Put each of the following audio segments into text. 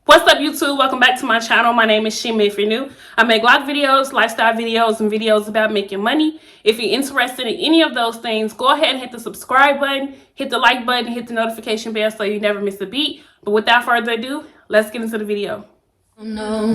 What's up, YouTube? Welcome back to my channel. My name is Shima. If you're new, I make vlog videos, lifestyle videos, and videos about making money. If you're interested in any of those things, go ahead and hit the subscribe button, hit the like button, hit the notification bell so you never miss a beat. But without further ado, let's get into the video. No,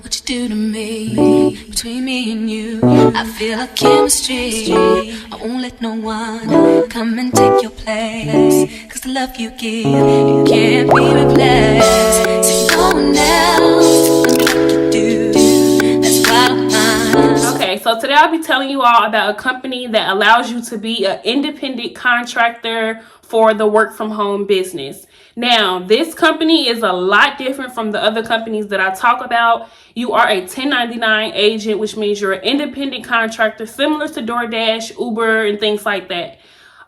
what you do to me, between me and you, I feel like chemistry. I won't let no one come and take your place, cause the love you give, it can't be replaced. So no one else can do what you do, that's why I'm mine. Okay, so today I'll be telling you all about a company that allows you to be an independent contractor for the work from home business. Now, this company is a lot different from the other companies that I talk about. You are a 1099 agent, which means you're an independent contractor, similar to DoorDash, Uber, and things like that.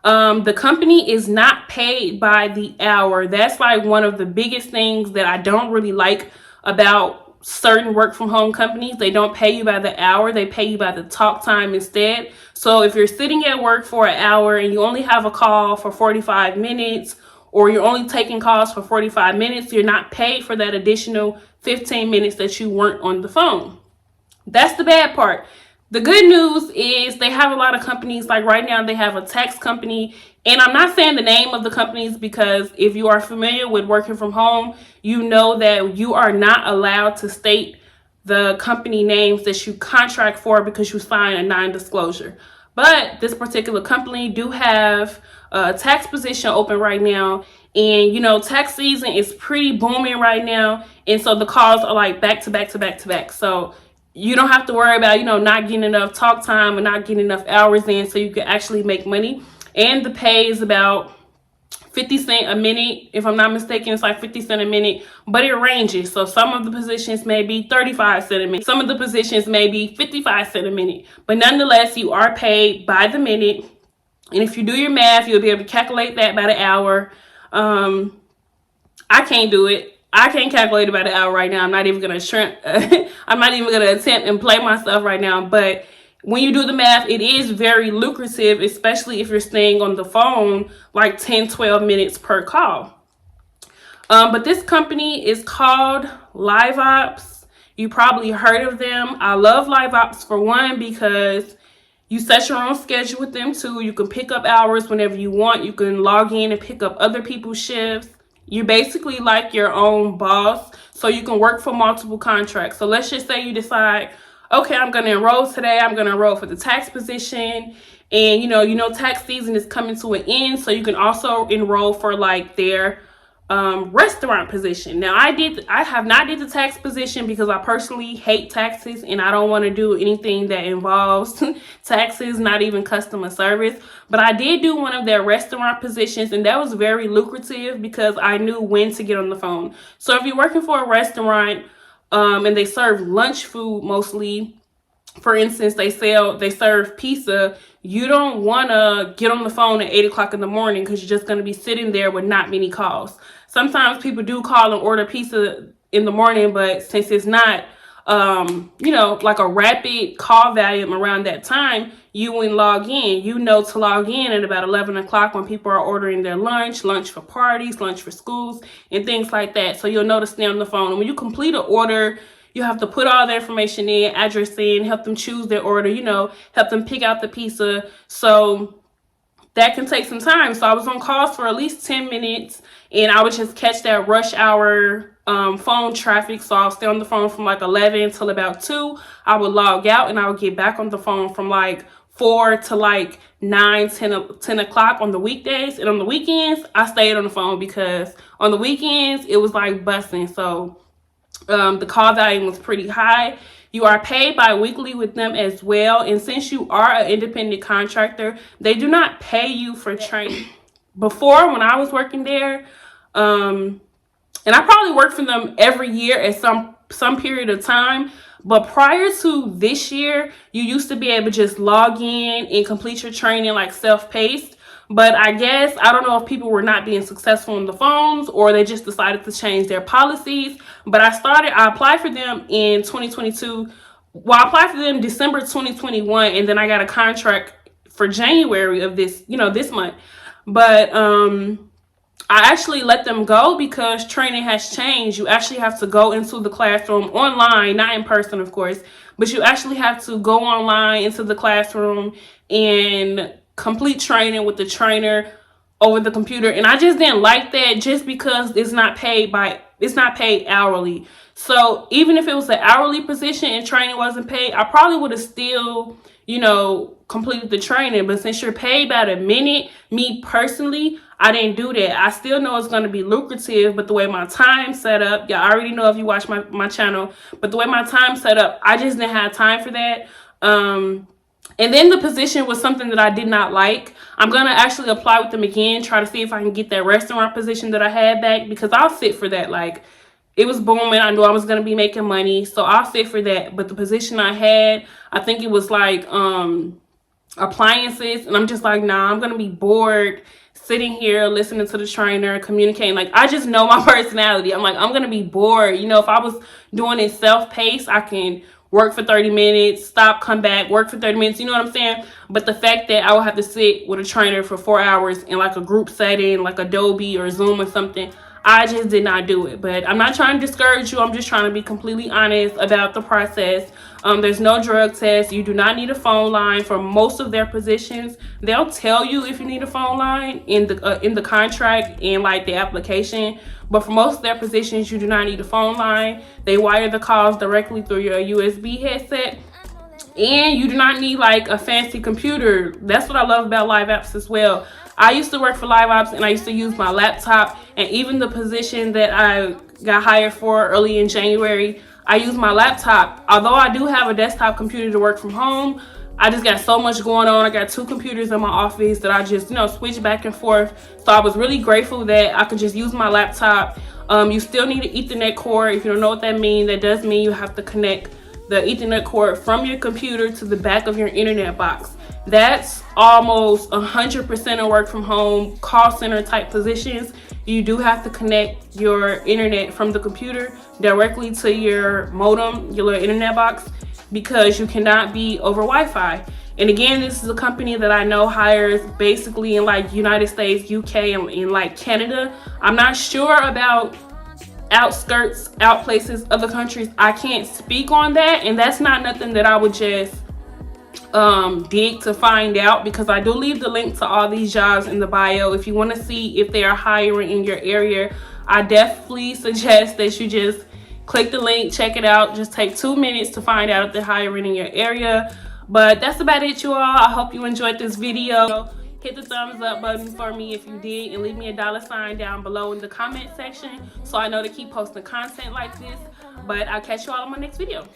The company is not paid by the hour. That's like one of the biggest things that I don't really like about certain work from home companies. They don't pay you by the hour, they pay you by the talk time instead. So if you're sitting at work for an hour and you only have a call for 45 minutes, or you're only taking calls for 45 minutes, you're not paid for that additional 15 minutes that you weren't on the phone. That's the bad part. The good news is they have a lot of companies. Like right now, they have a tax company. And I'm not saying the name of the companies because if you are familiar with working from home, you know that you are not allowed to state the company names that you contract for because you sign a non-disclosure. But this particular company do have a tax position open right now. And, you know, tax season is pretty booming right now. And so the calls are like back to back to back to back. So you don't have to worry about, you know, not getting enough talk time and not getting enough hours in so you can actually make money. And the pay is about 50 cents a minute. If I'm not mistaken, it's like 50 cents a minute, but it ranges. So some of the positions may be 35 cents a minute. Some of the positions may be 55 cents a minute, but nonetheless, you are paid by the minute. And if you do your math, you'll be able to calculate that by the hour. I can't do it. I can't calculate it by the hour right now. I'm not even going to I'm not even going to attempt and play myself right now. But when you do the math, it is very lucrative, especially if you're staying on the phone like 10, 12 minutes per call. But this company is called Liveops. You probably heard of them. I love Liveops for one because you set your own schedule with them too. You can pick up hours whenever you want. You can log in and pick up other people's shifts. You're basically like your own boss, so you can work for multiple contracts. So let's just say you decide, okay, I'm going to enroll today. I'm going to enroll for the tax position. And, you know, tax season is coming to an end. So you can also enroll for like their restaurant position. Now, I have not did the tax position because I personally hate taxes and I don't want to do anything that involves taxes, not even customer service. But I did do one of their restaurant positions, and that was very lucrative because I knew when to get on the phone. So if you're working for a restaurant and they serve lunch food mostly, for instance, they serve pizza, you don't want to get on the phone at 8 o'clock in the morning because you're just going to be sitting there with not many calls. Sometimes people do call and order pizza in the morning, but since it's not, you know, like a rapid call volume around that time, you wouldn't log in. You know to log in at about 11 o'clock when people are ordering their lunch for parties, lunch for schools, and things like that. So you'll know to stay on the phone. And when you complete an order, you have to put all the information in, address in, help them choose their order, you know, help them pick out the pizza. So that can take some time. So I was on calls for at least 10 minutes and I would just catch that rush hour phone traffic. So I'll stay on the phone from like 11 till about 2. I would log out and I would get back on the phone from like 4 to like 9, 10 o'clock on the weekdays. And on the weekends, I stayed on the phone because on the weekends, it was like busting. So the call volume was pretty high. You are paid bi-weekly with them as well. And since you are an independent contractor, they do not pay you for training. Before, when I was working there, and I probably worked for them every year at some period of time. But prior to this year, you used to be able to just log in and complete your training like self-paced. But I guess, I don't know if people were not being successful on the phones or they just decided to change their policies. But I applied for them in 2022. Well, I applied for them December 2021, and then I got a contract for January of this, you know, this month. But I actually let them go because training has changed. You actually have to go into the classroom online, not in person, of course, but you actually have to go online into the classroom and complete training with the trainer over the computer. And I just didn't like that, just because it's not paid hourly. So even if it was an hourly position and training wasn't paid, I probably would have still, completed the training. But since you're paid by the minute, me personally, I didn't do that. I still know it's going to be lucrative, but the way my time set up, y'all already know if you watch my channel, but the way my time set up, I just didn't have time for that. And then the position was something that I did not like. I'm going to actually apply with them again, try to see if I can get that restaurant position that I had back, because I'll sit for that. Like, it was booming. I knew I was going to be making money, so I'll sit for that. But the position I had, I think it was like appliances, and I'm just like, nah, I'm going to be bored sitting here listening to the trainer, communicating. Like, I just know my personality. I'm like, I'm going to be bored. If I was doing it self-paced, I can work for 30 minutes, stop, come back, work for 30 minutes. You know what I'm saying? But the fact that I would have to sit with a trainer for 4 hours in like a group setting, like Adobe or Zoom or something, I just did not do it. But I'm not trying to discourage you. I'm just trying to be completely honest about the process. There's no drug test. You do not need a phone line for most of their positions. They'll tell you if you need a phone line in the contract and like the application. But for most of their positions, you do not need a phone line. They wire the calls directly through your USB headset. And you do not need like a fancy computer. That's what I love about Liveops as well. I used to work for Liveops and I used to use my laptop, and even the position that I got hired for early in January, I use my laptop. Although I do have a desktop computer to work from home, I just got so much going on. I got 2 computers in my office that I just, switch back and forth. So I was really grateful that I could just use my laptop. You still need an Ethernet cord. If you don't know what that means, that does mean you have to connect the Ethernet cord from your computer to the back of your internet box. That's almost 100% of work from home, call center type positions. You do have to connect your internet from the computer directly to your modem, your little internet box, because you cannot be over Wi-Fi. And again, this is a company that I know hires basically in like United States, UK, and in like Canada. I'm not sure about outskirts, out places, other countries. I can't speak on that, and that's not nothing that I would just dig to find out, because I do leave the link to all these jobs in the bio. If you want to see if they are hiring in your area, I definitely suggest that you just click the link, check it out. Just take 2 minutes to find out if they're hiring in your area. But that's about it, you all. I hope you enjoyed this video. Hit the thumbs up button for me if you did, and leave me a $sign down below in the comment section so I know to keep posting content like this. But I'll catch you all in my next video.